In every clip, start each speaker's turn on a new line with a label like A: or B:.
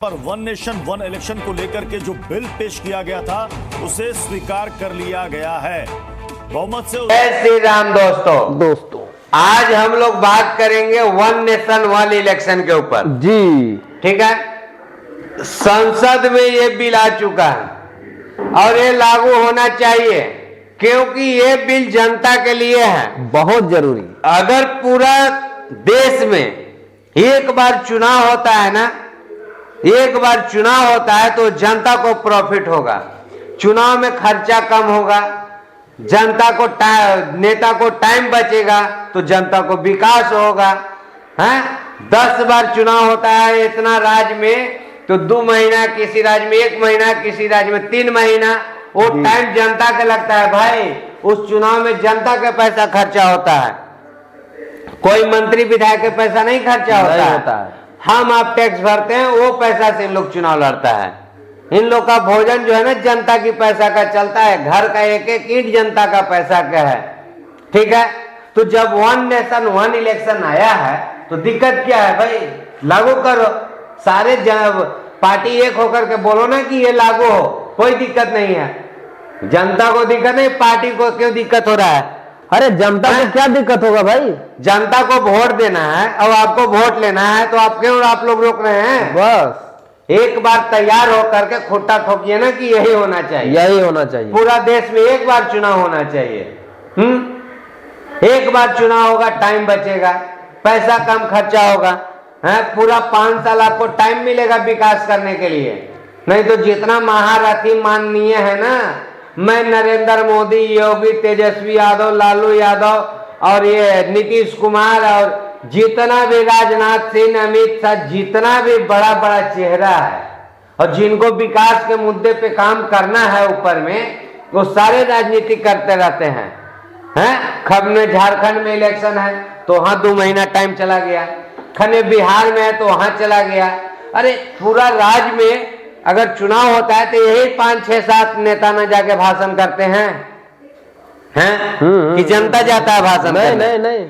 A: पर one nation one election को लेकर के जो बिल पेश किया गया था उसे स्वीकार कर लिया गया है बहुमत से।
B: जय श्री राम दोस्तों, आज हम लोग बात करेंगे वन नेशन वन इलेक्शन के ऊपर
C: जी।
B: ठीक है। संसद में ये बिल आ चुका है और ये लागू होना चाहिए क्योंकि ये बिल जनता के लिए है,
C: बहुत जरूरी।
B: अगर पूरा देश में एक बार चुनाव होता है ना, एक बार चुनाव होता है तो जनता को प्रॉफिट होगा, चुनाव में खर्चा कम होगा, जनता को नेता को टाइम बचेगा तो जनता को विकास होगा। हैं 10 बार चुनाव होता है इतना राज्य में तो 2 महीना किसी राज्य में, 1 महीना किसी राज्य में, 3 महीना वो टाइम जनता का लगता है। भाई उस चुनाव में जनता का पैसा खर्चा होता है, कोई मंत्री विधायक का पैसा नहीं खर्चा होता है। हम आप टैक्स भरते हैं, वो पैसा से इन लोग चुनाव लड़ता है। इन लोग का भोजन जो है ना जनता की पैसा का चलता है, घर का एक एक ईंट जनता का पैसा का है। ठीक है। तो जब वन नेशन वन इलेक्शन आया है तो दिक्कत क्या है भाई, लागू करो, सारे पार्टी एक होकर के बोलो ना कि ये लागू हो, कोई दिक्कत नहीं है। जनता को दिक्कत नहीं, पार्टी को क्यों दिक्कत हो रहा है?
C: अरे जनता को क्या दिक्कत होगा भाई,
B: जनता को वोट देना है और आपको वोट लेना है तो आप क्यों आप लोग रोक रहे हैं?
C: बस
B: एक बार तैयार होकर के खुट्टा ठोकिए ना कि यही होना चाहिए,
C: यही होना चाहिए।
B: पूरा देश में एक बार चुनाव होना चाहिए। एक बार चुनाव होगा, टाइम बचेगा, पैसा कम खर्चा होगा, है पूरा 5 साल आपको टाइम मिलेगा विकास करने के लिए। नहीं तो जितना महारथी माननीय है ना, मैं नरेंद्र मोदी, योगी, तेजस्वी यादव, लालू यादव और ये नीतीश कुमार और जितना भी राजनाथ सिंह, अमित शाह, जितना भी बड़ा बड़ा चेहरा है और जिनको विकास के मुद्दे पे काम करना है ऊपर में, वो सारे राजनीति करते रहते हैं। खब में झारखंड में इलेक्शन है तो वहां 2 महीना टाइम चला गया, खने बिहार में है तो वहां चला गया। अरे पूरा राज्य में अगर चुनाव होता है तो यही 5, 6, 7 नेता न जाके भाषण करते हैं, कि जनता जाता है भाषण?
C: नहीं।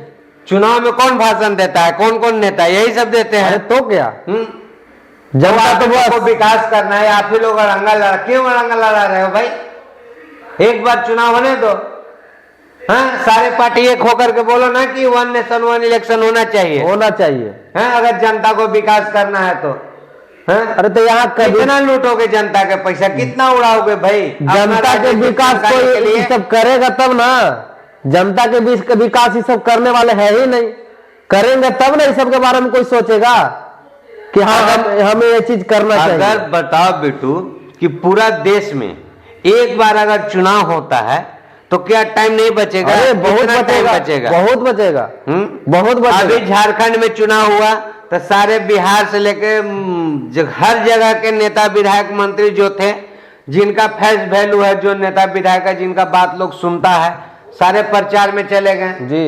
B: चुनाव में कौन भाषण देता है? कौन कौन नेता? यही सब देते हैं।
C: तो क्या
B: जनता तो विकास करना है, आप ही लोग अड़ंगा लड़ा, क्यों अड़ंगा लड़ा रहे हो भाई? एक बार चुनाव होने दो। सारे पार्टी एक होकर के बोलो ना कि वन नेशन वन इलेक्शन होना चाहिए,
C: होना चाहिए।
B: अगर जनता को विकास करना है तो।
C: अरे तो यहाँ
B: कितना लूटोगे जनता के पैसा, कितना उड़ाओगे भाई?
C: जनता के विकास को ये सब करेगा तब ना, जनता के बीच का विकास ये सब करने वाले है ही नहीं, करेंगे तब ना इस सब के बारे में कोई सोचेगा कि हाँ हमें ये चीज करना चाहिए।
B: अगर बताओ बेटू कि पूरा देश में एक बार अगर चुनाव होता है तो क्या टाइम नहीं बचेगा?
C: बहुत बचेगा, बहुत बचेगा, बहुत बचेगा।
B: अभी झारखंड में चुनाव हुआ तो सारे बिहार से लेके हर जगह के नेता विधायक मंत्री जो थे, जिनका फेस वैल्यू है, जो नेता विधायक है, जिनका बात लोग सुनता है, सारे प्रचार में चले गए
C: जी।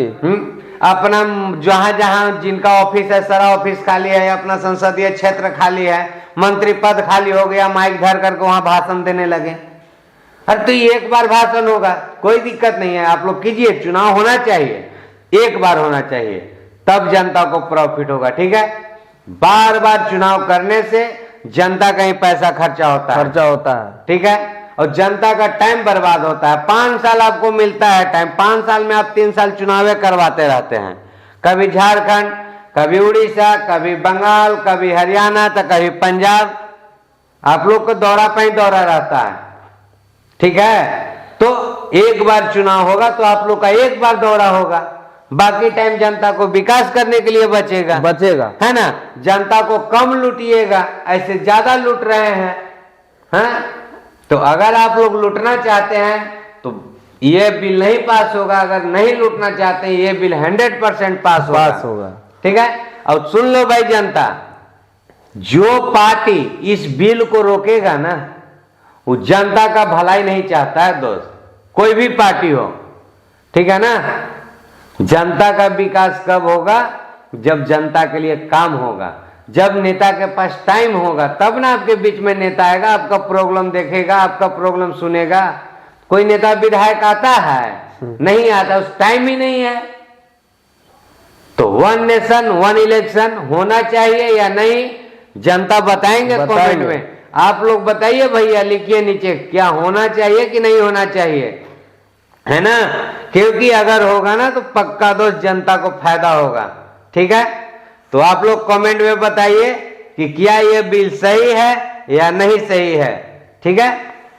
B: अपना जहां जहां जिनका ऑफिस है, सारा ऑफिस खाली है, अपना संसदीय क्षेत्र खाली है, मंत्री पद खाली हो गया, माइक धर करके वहां भाषण देने लगे। अरे तो एक बार भाषण होगा, कोई दिक्कत नहीं है, आप लोग कीजिए, चुनाव होना चाहिए, एक बार होना चाहिए, तब जनता को प्रॉफिट होगा। ठीक है। बार बार चुनाव करने से जनता का ही पैसा खर्चा होता है। ठीक है। और जनता का टाइम बर्बाद होता है। 5 साल आपको मिलता है टाइम, 5 साल में आप 3 साल चुनाव करवाते रहते हैं, कभी झारखंड, कभी उड़ीसा, कभी बंगाल, कभी हरियाणा, तो कभी पंजाब। आप लोग को दौरा पे ही दौरा रहता है। ठीक है। तो एक बार चुनाव होगा तो आप लोग का एक बार दौरा होगा, बाकी टाइम जनता को विकास करने के लिए बचेगा, है ना? जनता को कम लूटिएगा, ऐसे ज्यादा लूट रहे हैं। तो अगर आप लोग लूटना चाहते हैं तो ये बिल नहीं पास होगा, अगर नहीं लूटना चाहते हैं ये बिल 100% पास होगा। ठीक है। और सुन लो भाई जनता, जो पार्टी इस बिल को रोकेगा ना वो जनता का भलाई नहीं चाहता है दोस्त, कोई भी पार्टी हो। ठीक है ना? जनता का विकास कब होगा? जब जनता के लिए काम होगा, जब नेता के पास टाइम होगा, तब ना आपके बीच में नेता आएगा, आपका प्रॉब्लम देखेगा, आपका प्रॉब्लम सुनेगा। कोई नेता विधायक आता है? नहीं आता, उस टाइम ही नहीं है। तो वन नेशन वन इलेक्शन होना चाहिए या नहीं, जनता बताएंगे कमेंट में। आप लोग बताइए भैया, लिखिए नीचे क्या होना चाहिए कि नहीं होना चाहिए, है ना। क्योंकि अगर होगा ना तो पक्का दोस्त जनता को फायदा होगा। ठीक है, तो आप लोग कमेंट में बताइए कि क्या ये बिल सही है या नहीं सही है। ठीक है,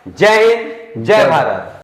B: जय हिंद, जय भारत।